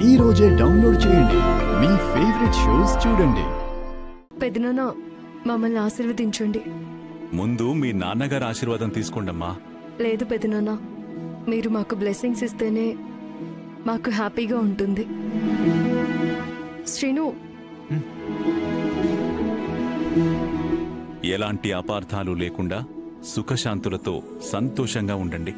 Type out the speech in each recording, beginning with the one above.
ఈ రోజే డౌన్లోడ్ చేయండి. మీ ఫేవరెట్ షోస్ చూడండి. పెదనాన్న మమ్మల్ని ఆశీర్వదించండి. ముందు మీ నాన్నగారి ఆశీర్వాదం తీసుకోండమ్మా. లేదు పెదనాన్న, మీరు మాకు బ్లెస్సింగ్స్ ఇస్తేనే మాకు హ్యాపీగా ఉంటుంది. శ్రీను, ఎలాంటి అపార్థాలు లేకుండా సుఖశాంతులతో సంతోషంగా ఉండండి.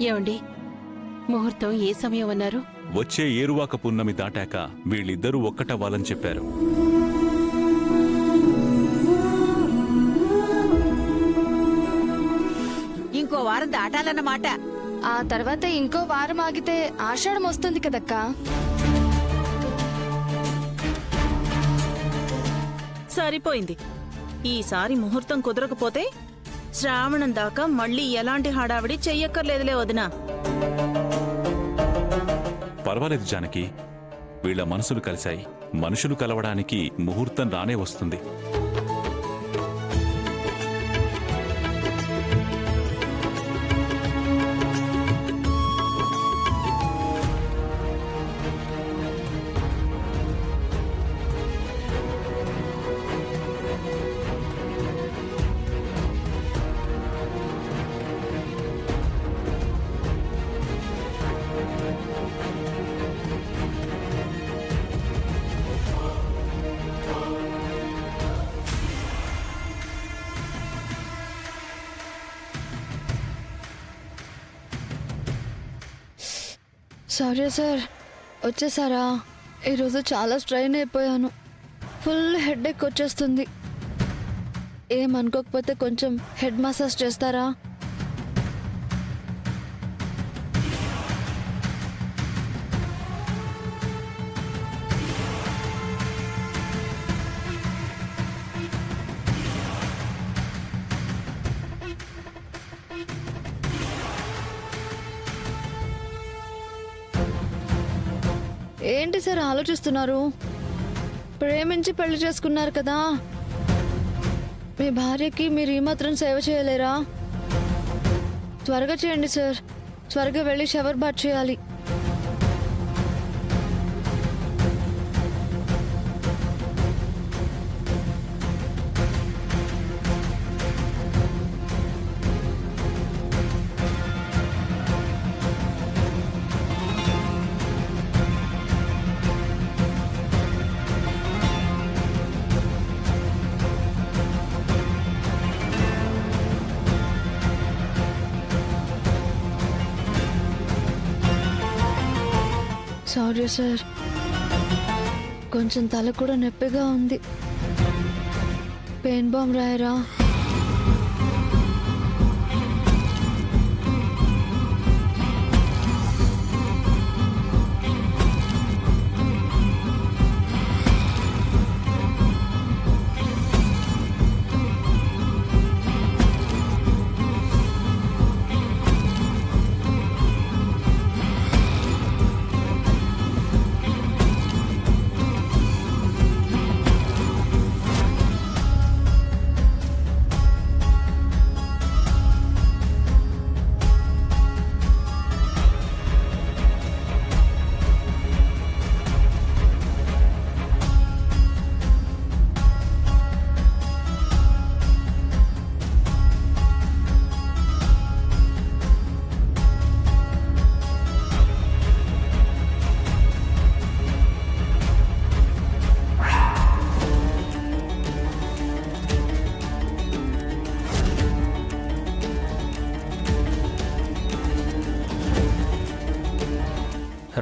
ఏమండి, ముహూర్తం ఏ సమయం అన్నారు? వచ్చే ఏరువాక పున్నమి దాటాక వీళ్ళిద్దరూ ఒక్కటవ్వాలని చెప్పారు. ఇంకో వారం దాటాలన్నమాట. ఆ తర్వాత ఇంకో వారం ఆగితే ఆషాఢం వస్తుంది కదక్కా. సరిపోయింది. ఈసారి ముహూర్తం కుదరకపోతే శ్రావణం దాకా మళ్ళీ ఎలాంటి హడావిడి చెయ్యక్కర్లేదులే వదినా. పర్వాలేదు జానకి, వీళ్ల మనసులు కలిశాయి. మనుషులు కలవడానికి ముహూర్తం రానే వస్తుంది. సారీ సార్, వచ్చేసారా? ఈరోజు చాలా స్ట్రెయిన్ అయిపోయాను. ఫుల్ హెడేక్ వచ్చేస్తుంది. ఏమనుకోకపోతే కొంచెం హెడ్ మసాజ్ చేస్తారా? ఏంటి సార్ ఆలోచిస్తున్నారు? ప్రేమించి పెళ్లి చేసుకున్నారు కదా, మీ భార్యకి మీరు ఈ మాత్రం సేవ చేయలేరా? త్వరగా చేయండి సార్, త్వరగా వెళ్ళి షవర్ బాత్ చేయాలి. సారీ సార్, కొంచెం తల కూడా నొప్పిగా ఉంది. Pain bomb రాయరా?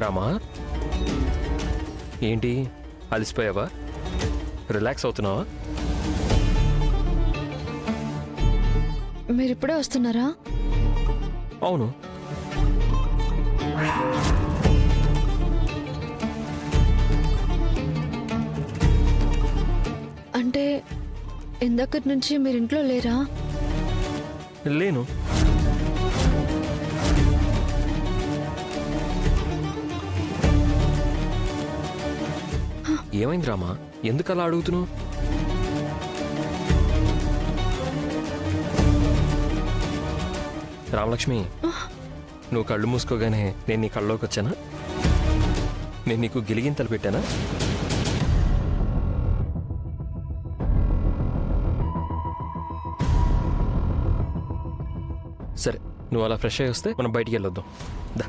రామా, ఏంటి అలసిపోయావా? రిలాక్స్ అవుతున్నావా? మీరిప్పుడే వస్తున్నారా? అవును. అంటే ఇందక్కడి నుంచి మీరింట్లో లేరా? లేను. ఏమైంది రామా? ఎందుకు అలా అడుగుతున్నావు? రామలక్ష్మి, నువ్వు కళ్ళు మూసుకోగానే నేను నీ కళ్ళలోకి వచ్చానా? నేను నీకు గిలిగింతలు పెట్టానా? సరే, నువ్వు అలా ఫ్రెష్ అయ్యి వస్తే మనం బయటికి వెళ్ళొద్దాం. దా.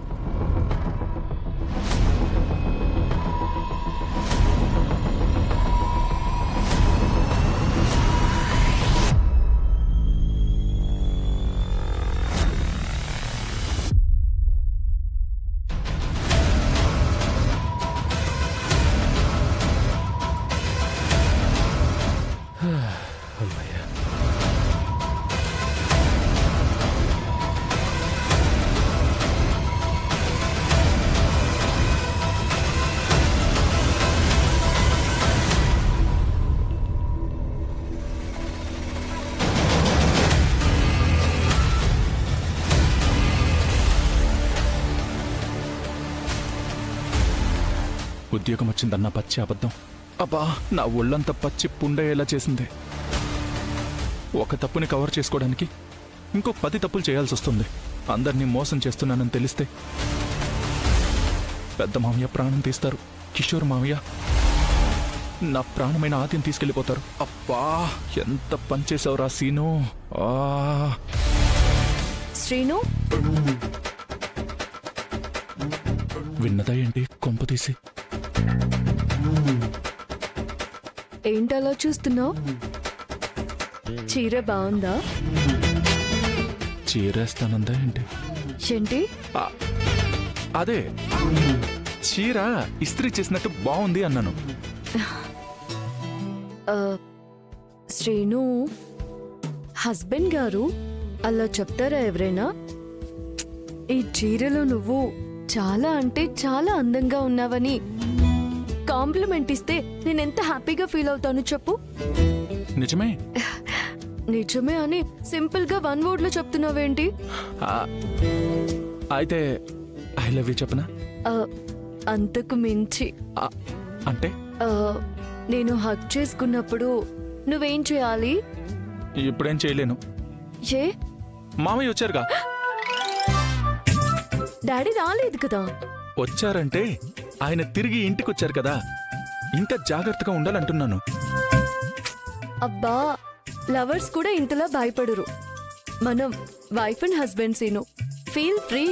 అమ్మయ్యా. ఉద్యోగం వచ్చిందన్న పచ్చి అబద్ధం. అబ్బా, నా ఒళ్ళంతా పచ్చి పుండయ్యేలా చేసింది. ఒక తప్పుని కవర్ చేసుకోవడానికి ఇంకో 10 తప్పులు చేయాల్సి వస్తుంది. అందరినీ మోసం చేస్తున్నానని తెలిస్తే పెద్ద మామయ్య ప్రాణం తీస్తారు. కిషోర్ మామయ్య నా ప్రాణమైన ఆద్యం తీసుకెళ్ళిపోతారు. అబ్బా, ఎంత పనిచేసావురా సీను. శ్రీను, విన్నదా ఏంటి కొంప తీసి? ఏంటలా చూస్తున్నావు? చీర బాగుందా? చీరేస్తానందా ఏంటి? ఏంటి? అదే, చీర ఇస్త్రీ చేసినట్టు బాగుంది అన్నాను. శ్రీను, హస్బెండ్ గారు అలా చెప్తారా ఎవరైనా? ఈ చీరలో నువ్వు చాలా అంటే చాలా అందంగా ఉన్నావని కాంప్లిమెంట్ ఇస్తే నేనెంత హ్యాపీగా ఫీల్ అవుతాను చెప్పు. నిజమే. నిజమే అని సింపుల్ గా 1 word లో చెప్తున్నావేంటి? అయితే ఐ లవ్ యూ చెప్పనా? అంతకు మించి. అంటే నేను హగ్ చేసుకున్నప్పుడు నువ్వేం చేయాలి? ఇప్పుడేం చేయలేను. ఏ? మామయ్య వచ్చారుగా. డాడీ రాలేదు కదా. వచ్చారంటే ఆయన తిరిగి ఇంటికి వచ్చారు కదా, ఇంకా జాగ్రత్తగా ఉండాలంటున్నాను. అబ్బా, లవర్స్ కూడా ఇంతలా భయపడరు. మనం wife and husband scene. Feel free.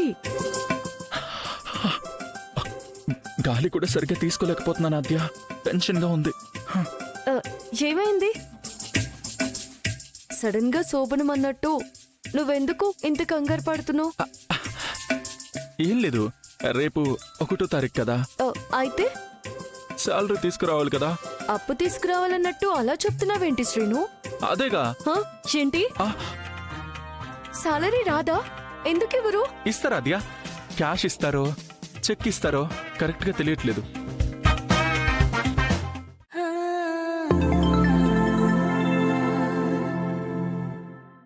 గాలి కూడా సరిగ్గా తీసుకోలేకపోతున్నాను ఆద్య. టెన్షన్ గా ఉంది. ఏమైంది? సడన్ గా శోభనం అన్నట్టు నువ్వెందుకు ఇంత కంగారు పడుతున్నావు? ఏం లేదు, రేపు 1వ తారీఖు కదా. అయితే శాలరీ తీసుకురావాలి కదా. అప్పు తీసుకురావాలన్నట్టు అలా చెప్తున్నావేంటి శ్రీను? అదేగా. ఏంటి? సాలరీ రాదా? ఎందుకెవరు ఇస్తారా ఆద్య? క్యాష్ ఇస్తారో చెక్ ఇస్తారో కరెక్ట్ గా తెలియట్లేదు.